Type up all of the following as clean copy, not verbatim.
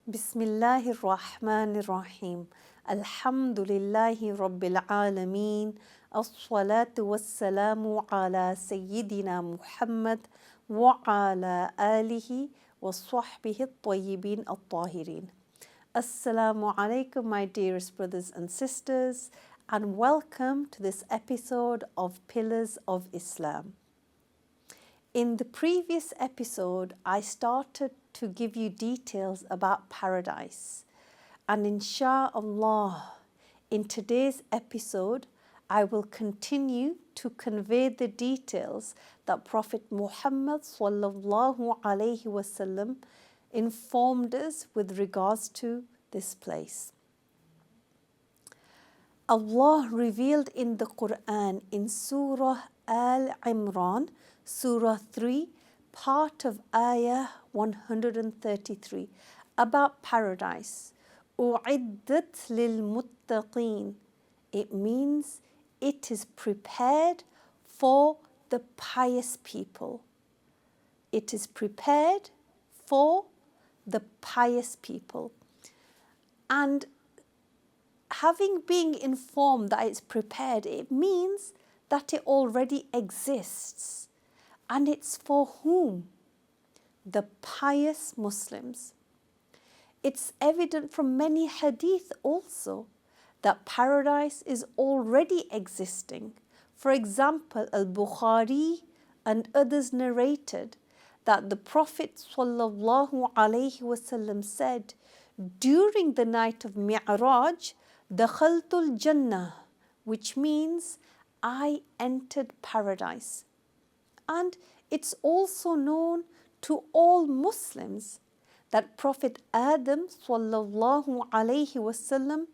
Bismillahir Rahmanir Rahim. Alhamdulillahi Rabbil Alameen. As-salatu was-salamu ala Sayyidina Muhammad wa ala alihi wa sahbihi at-tayyibin at-tahirin. Assalamu alaikum, my dearest brothers and sisters, and welcome to this episode of Pillars of Islam. In the previous episode, I started to give you details about paradise. And insha'Allah, in today's episode, I will continue to convey the details that Prophet Muhammad sallallahu alaihi wasallam informed us with regards to this place. Allah revealed in the Quran in Surah Al-Imran, Surah 3, part of Ayah 133, about paradise. أُعِدَّتْ لِلْمُتَّقِينَ. It means it is prepared for the pious people. It is prepared for the pious people. And having been informed that it's prepared, it means that it already exists. And it's for whom? The pious Muslims. It's evident from many hadith also that paradise is already existing. For example, Al-Bukhari and others narrated that the Prophet sallallahu alaihi wasallam said, during the night of Mi'raj, dakhaltul Jannah, which means I entered paradise. And it's also known to all Muslims that Prophet Adam sallallahu alaihi wasallam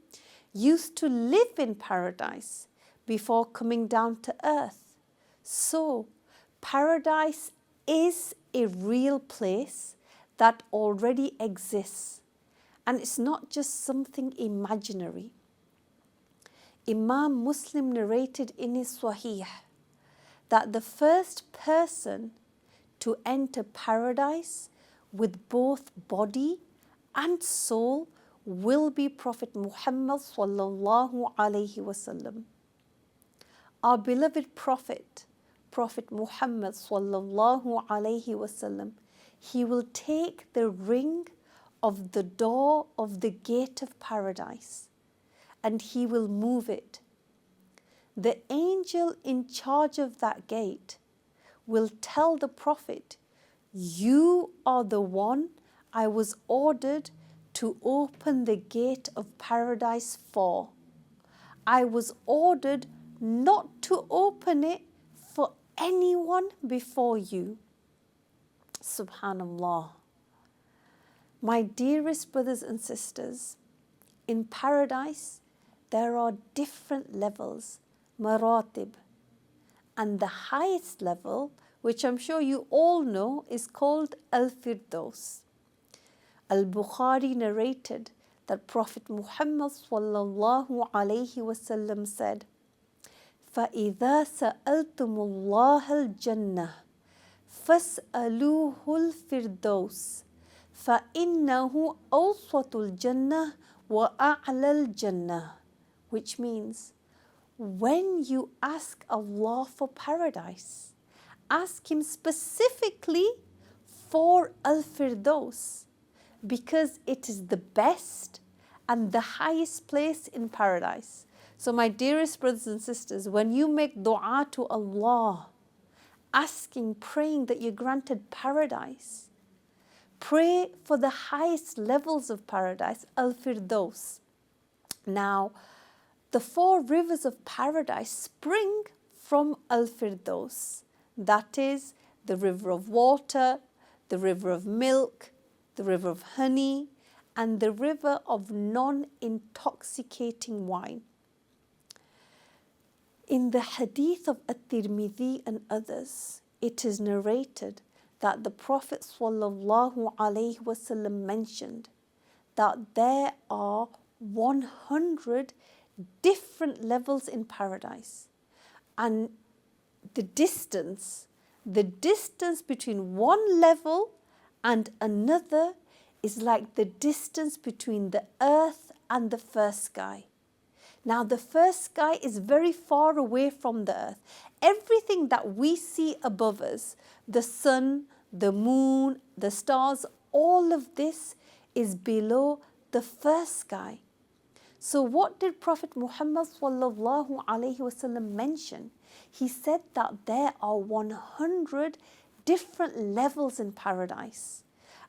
used to live in paradise before coming down to earth. So, paradise is a real place that already exists. And it's not just something imaginary. Imam Muslim narrated in his Sahih that the first person to enter paradise with both body and soul will be Prophet Muhammad sallallahu alaihi wasallam. Our beloved Prophet, Prophet Muhammad sallallahu alaihi wasallam, he will take the ring of the door of the gate of paradise and he will move it. The angel in charge of that gate will tell the Prophet, you are the one I was ordered to open the gate of paradise for. I was ordered not to open it for anyone before you. Subhanallah. My dearest brothers and sisters, in paradise there are different levels, maratib, and the highest level, which I'm sure you all know, is called Al-Firdaus. Al-Bukhari narrated that Prophet Muhammad sallallahu alaihi wasallam said, فَإِذَا سَأَلْتُمُ اللَّهَ الْجَنَّةِ فَاسْأَلُوهُ الْفِرْدَوْسِ فَإِنَّهُ أَوْسَطُ الْجَنَّةِ وَأَعْلَى الْجَنَّةِ, which means, when you ask Allah for paradise, ask Him specifically for Al-Firdaus, because it is the best and the highest place in paradise. So my dearest brothers and sisters, when you make dua to Allah, asking, praying that you're granted paradise, pray for the highest levels of paradise, Al-Firdaus. Now, the four rivers of paradise spring from Al-Firdaus. That is the river of water, the river of milk, the river of honey, and the river of non-intoxicating wine. In the hadith of At-Tirmidhi and others, it is narrated that the Prophet sallallahu alaihi wasallam mentioned that there are 100 different levels in paradise, and the distance between one level and another is like the distance between the earth and the first sky. Now, the first sky is very far away from the earth. Everything that we see above us, the sun, the moon, the stars, all of this is below the first sky. So what did Prophet Muhammad sallallahu alaihi wasallam mention? He said that there are 100 different levels in paradise.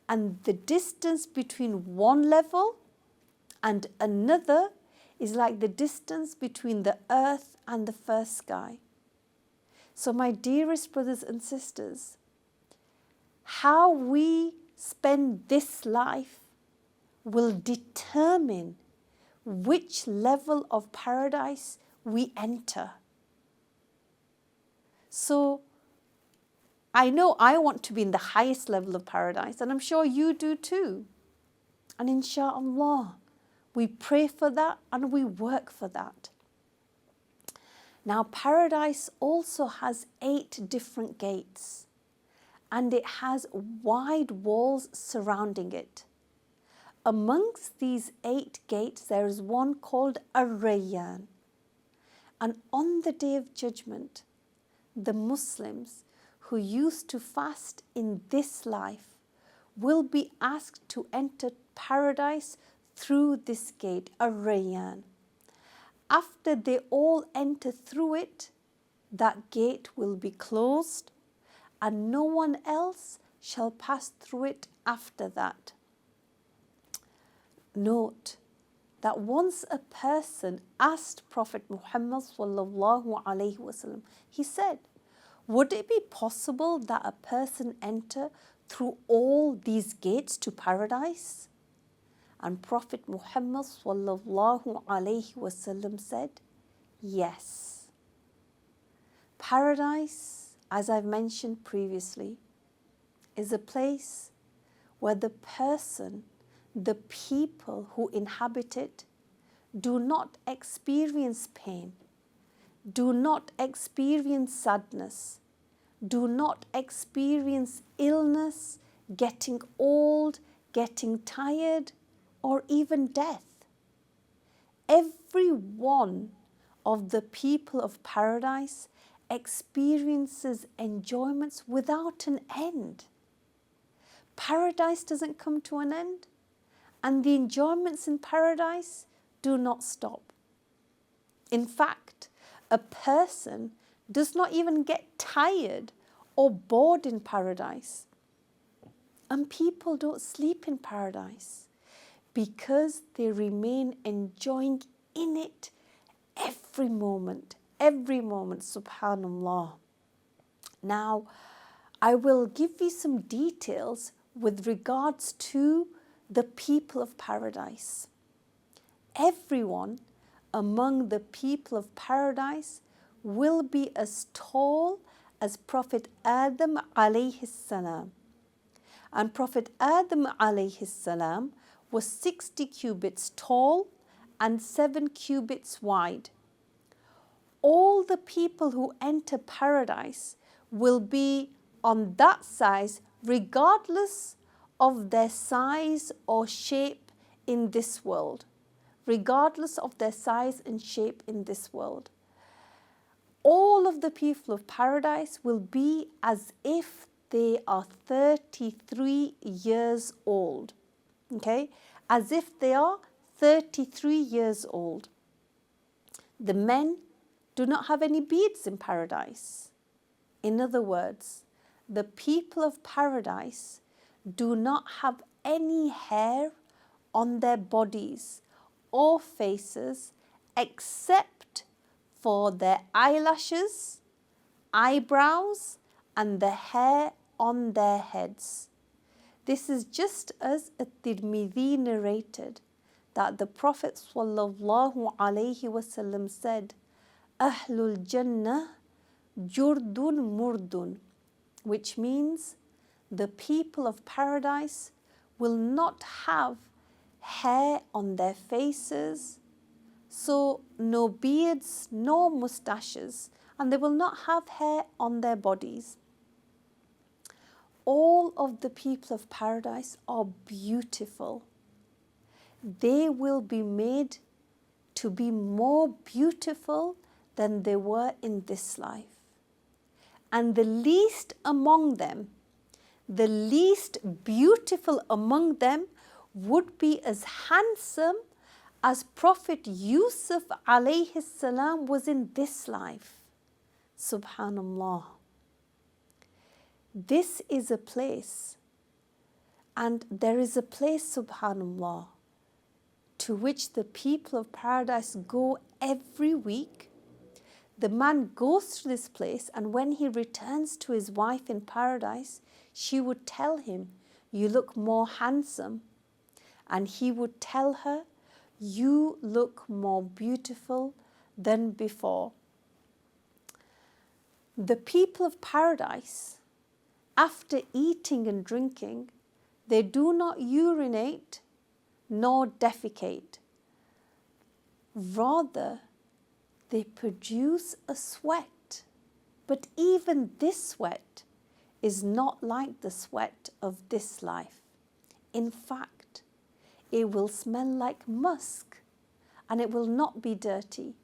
And the distance between one level and another is like the distance between the earth and the first sky. So my dearest brothers and sisters, how we spend this life will determine which level of paradise we enter. So I know I want to be in the highest level of paradise, and I'm sure you do too. And inshallah, we pray for that and we work for that. Now, paradise also has 8 different gates, and it has wide walls surrounding it. Amongst these 8 gates, there is one called Ar-Rayyan. And on the Day of Judgment, the Muslims who used to fast in this life will be asked to enter paradise through this gate, Ar-Rayyan. After they all enter through it, that gate will be closed and no one else shall pass through it after that. Note that once a person asked Prophet Muhammad sallallahu alaihi wasallam, he said, would it be possible that a person enter through all these gates to paradise? And Prophet Muhammad sallallahu alaihi wasallam said, yes. Paradise, as I've mentioned previously, is a place where the person, the people who inhabit it, do not experience pain, do not experience sadness, do not experience illness, getting old, getting tired, or even death. Every one of the people of paradise experiences enjoyments without an end. Paradise doesn't come to an end, and the enjoyments in paradise do not stop. In fact, a person does not even get tired or bored in paradise. And people don't sleep in paradise because they remain enjoying in it every moment, subhanallah. Now, I will give you some details with regards to the people of paradise. Everyone among the people of paradise will be as tall as Prophet Adam alayhi salam. And Prophet Adam alayhi salam was 60 cubits tall and 7 cubits wide. All the people who enter paradise will be on that size regardless of their size or shape in this world. Regardless of their size and shape in this world. All of the people of paradise will be as if they are 33 years old. Okay? As if they are 33 years old. The men do not have any beards in paradise. In other words, the people of paradise do not have any hair on their bodies or faces except for their eyelashes, eyebrows, and the hair on their heads. This is just as At-Tirmidhi narrated that the Prophet sallallahu alaihi wasallam said, Ahlul Jannah Jurdun Murdun, which means the people of paradise will not have hair on their faces, so no beards, no moustaches, and they will not have hair on their bodies. all of the people of paradise are beautiful. They will be made to be more beautiful than they were in this life. And the least among them, the least beautiful among them, would be as handsome as Prophet Yusuf alayhi salam was in this life. Subhanallah. This is a place, and there is a place, subhanallah, to which the people of paradise go every week. The man goes to this place, and when he returns to his wife in paradise, she would tell him, "You look more handsome." And he would tell her, "You look more beautiful than before." The people of paradise, after eating and drinking, they do not urinate nor defecate. Rather, they produce a sweat. But even this sweat is not like the sweat of this life. In fact, it will smell like musk, and it will not be dirty.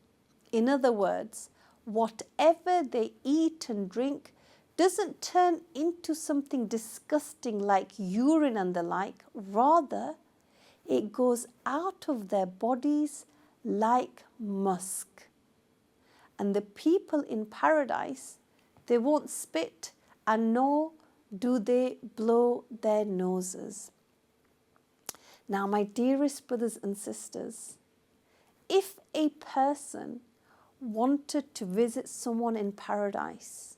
In other words, whatever they eat and drink doesn't turn into something disgusting like urine and the like. Rather, it goes out of their bodies like musk. And the people in paradise, they won't spit, and nor do they blow their noses. Now, my dearest brothers and sisters, if a person wanted to visit someone in paradise,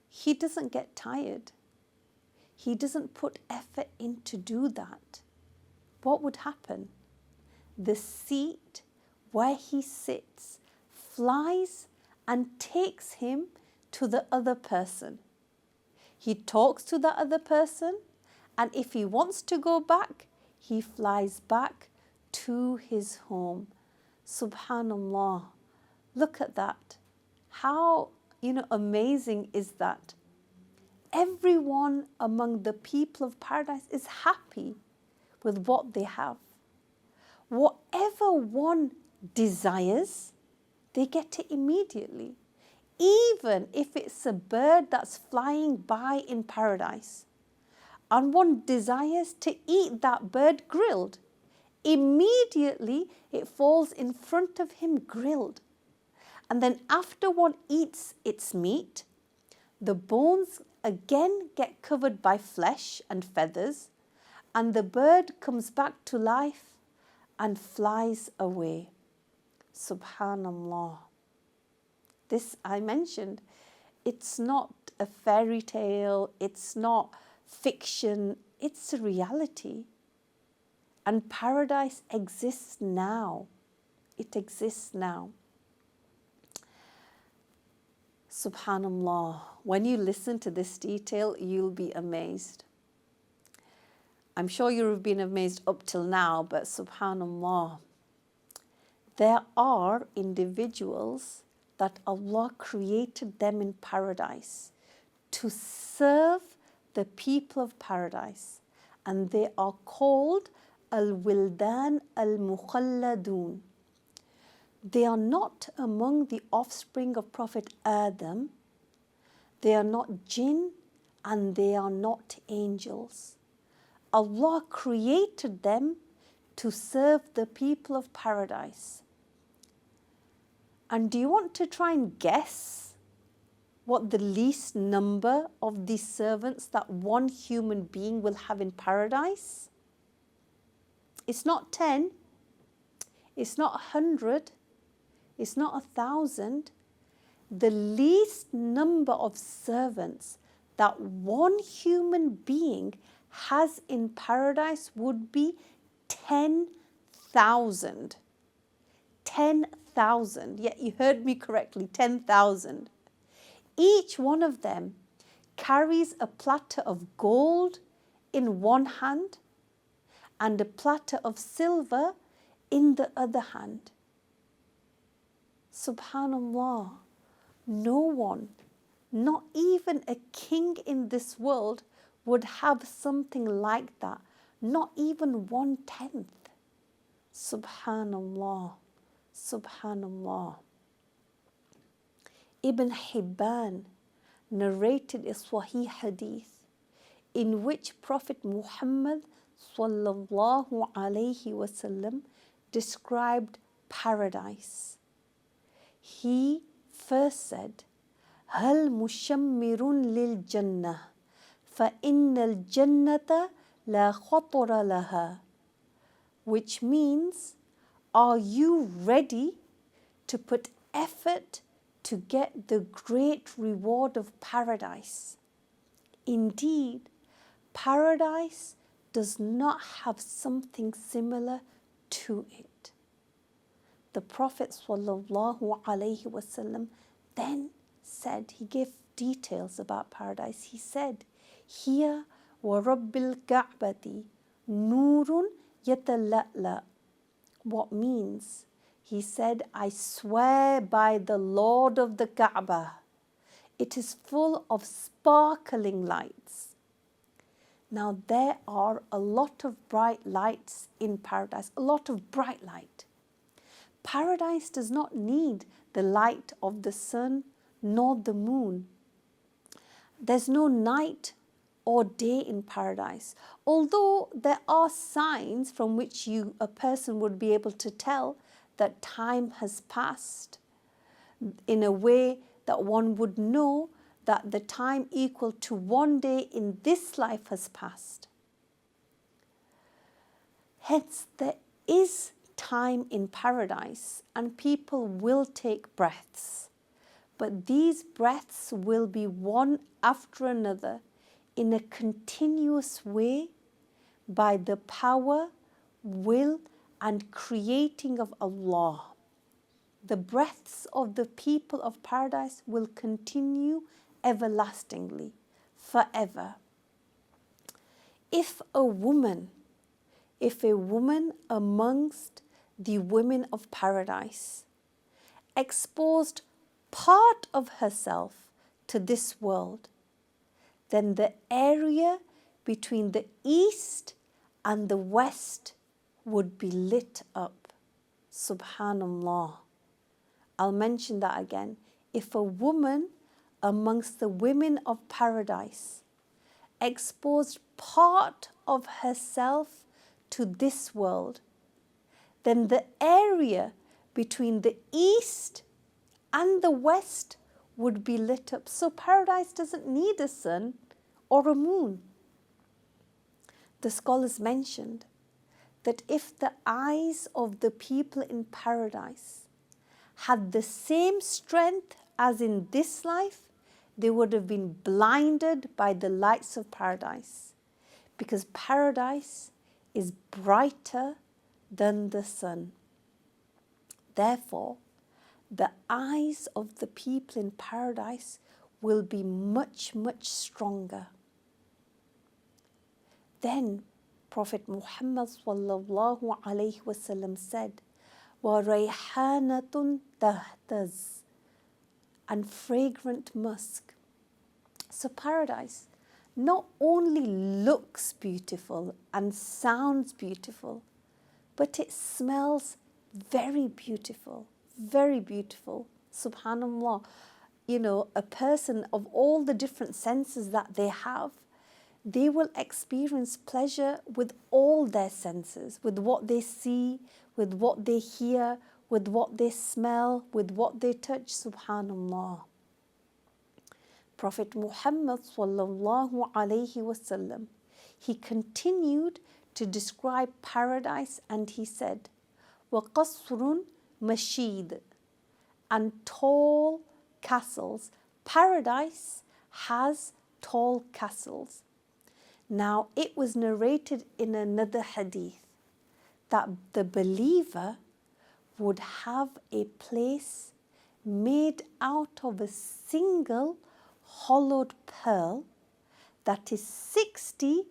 he doesn't get tired. He doesn't put effort in to do that. What would happen? The seat where he sits flies and takes him to the other person. He talks to the other person, and if he wants to go back, he flies back to his home. Subhanallah. Look at that. How, amazing is that? Everyone among the people of paradise is happy with what they have. Whatever one desires, they get it immediately. Even if it's a bird that's flying by in paradise, and one desires to eat that bird grilled, immediately it falls in front of him grilled. And then after one eats its meat, the bones again get covered by flesh and feathers, and the bird comes back to life and flies away. Subhanallah. This I mentioned, it's not a fairy tale, it's not fiction, it's a reality. And paradise exists now. It exists now. Subhanallah. When you listen to this detail, you'll be amazed. I'm sure you've been amazed up till now, but subhanallah. There are individuals that Allah created them in paradise to serve the people of paradise, and they are called Al-Wildan Al-Mukhalladun. They are not among the offspring of Prophet Adam. They are not jinn, and they are not angels. Allah created them to serve the people of paradise. And do you want to try and guess what the least number of these servants that one human being will have in paradise? It's not 10, it's not 100, it's not 1,000. The least number of servants that one human being has in paradise would be 10,000. 10,000. Yeah, you heard me correctly, 10,000. Each one of them carries a platter of gold in one hand and a platter of silver in the other hand. Subhanallah, no one Not even a king in this world would have something like that. Not even 1/10. Subhanallah. Subhanallah. Ibn Hibban narrated a Sahih hadith in which Prophet Muhammad sallallahu alaihi wasallam described paradise. He first said, هل مشمر للجنة فإن الجنة لا خطر لها, which means, are you ready to put effort to get the great reward of paradise? Indeed, paradise does not have something similar to it. The Prophet ﷺ then said, he gave details about paradise. He said, Hiya wa rabbil ka'bati nurun yatala'la. What means? He said, I swear by the Lord of the Kaaba, it is full of sparkling lights. Now there are a lot of bright lights in paradise, a lot of bright light. Paradise does not need the light of the sun nor the moon. There's no night or day in paradise. Although there are signs from which a person would be able to tell that time has passed in a way that one would know that the time equal to one day in this life has passed. Hence, there is time in paradise and people will take breaths. But these breaths will be one after another in a continuous way by the power, will, and creating of Allah. The breaths of the people of paradise will continue everlastingly, forever. If a woman amongst the women of paradise exposed part of herself to this world, then the area between the east and the west would be lit up. Subhanallah. I'll mention that again. If a woman amongst the women of paradise exposed part of herself to this world, then the area between the east and the west would be lit up. So paradise doesn't need a sun or a moon. The scholars mentioned that if the eyes of the people in paradise had the same strength as in this life, they would have been blinded by the lights of paradise, because paradise is brighter than the sun. Therefore, the eyes of the people in paradise will be much, much stronger. Then Prophet Muhammad sallallahu alaihi wasallam said, وَرَيْحَانَةٌ تَهْتَزُّ, and fragrant musk. So paradise not only looks beautiful and sounds beautiful, but it smells very beautiful, very beautiful. Subhanallah. You know, a person of all the different senses that they have, they will experience pleasure with all their senses, with what they see, with what they hear, with what they smell, with what they touch. Subhanallah. Prophet Muhammad sallallahu alaihi wasallam, he continued to describe paradise and he said, وَقَصْرٌ مَشِيدٌ, and tall castles. Paradise has tall castles. Now, it was narrated in another hadith that the believer would have a place made out of a single hollowed pearl that is 60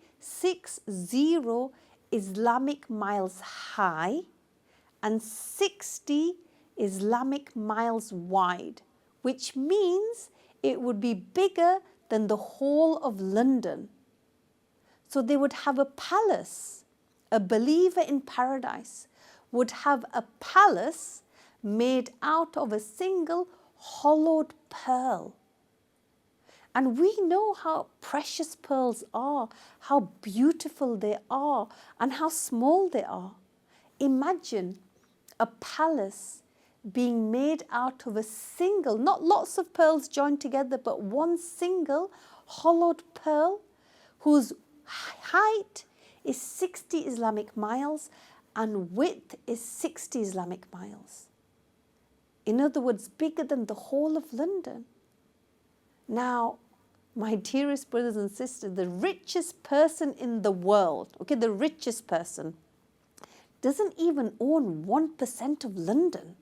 Islamic miles high and 60 Islamic miles wide, which means it would be bigger than the whole of London. So they would have a palace. A believer in paradise would have a palace made out of a single hollowed pearl. And we know how precious pearls are, how beautiful they are, and how small they are. Imagine a palace being made out of a single, not lots of pearls joined together, but one single hollowed pearl whose height is 60 Islamic miles and width is 60 Islamic miles. In other words, bigger than the whole of London. Now, my dearest brothers and sisters, the richest person in the world, okay, the richest person, doesn't even own 1% of London.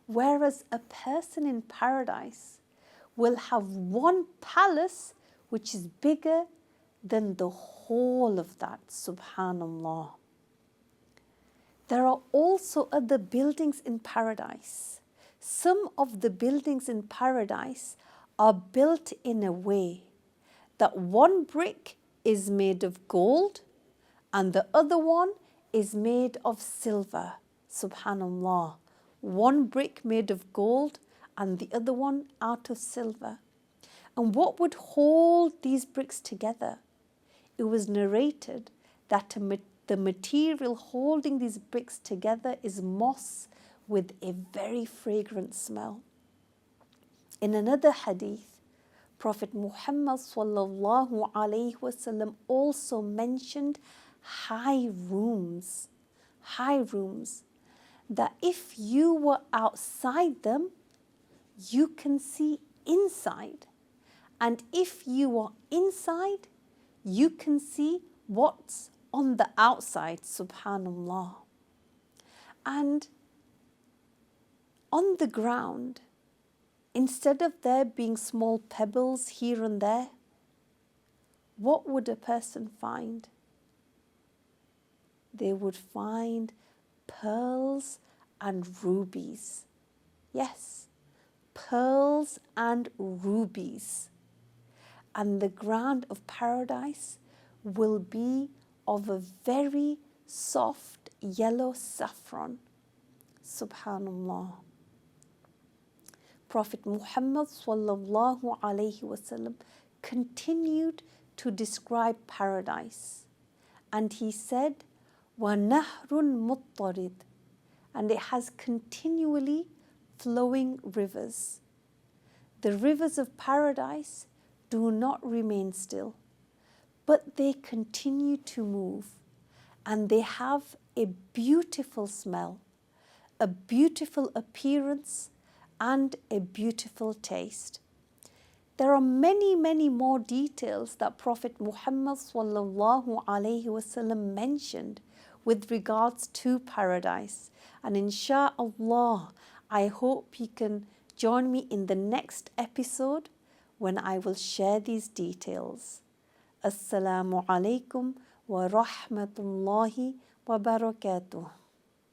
Whereas a person in paradise will have one palace which is bigger than the whole of that. Subhanallah. There are also other buildings in paradise. Some of the buildings in paradise are built in a way that one brick is made of gold and the other one is made of silver. Subhanallah. One brick made of gold and the other one out of silver. And what would hold these bricks together? It was narrated that the material holding these bricks together is moss with a very fragrant smell. In another hadith, Prophet Muhammad sallallahu alaihi wasallam also mentioned high rooms, that if you were outside them, you can see inside. And if you are inside, you can see what's on the outside, subhanallah. And on the ground, instead of there being small pebbles here and there, what would a person find? They would find pearls and rubies. Yes, pearls and rubies. And the ground of paradise will be of a very soft yellow saffron. Subhanallah. Prophet Muhammad sallallahu alaihi wasallam continued to describe paradise, and he said, وَنَهْرٌ مُطَّرِدٌ, and it has continually flowing rivers. The rivers of paradise do not remain still, but they continue to move, and they have a beautiful smell, a beautiful appearance, and a beautiful taste. There are many, many more details that Prophet Muhammad sallallahu alaihi wasallam mentioned with regards to paradise. And insha'Allah, I hope you can join me in the next episode when I will share these details. Assalamu alaikum wa rahmatullahi wa barakatuh.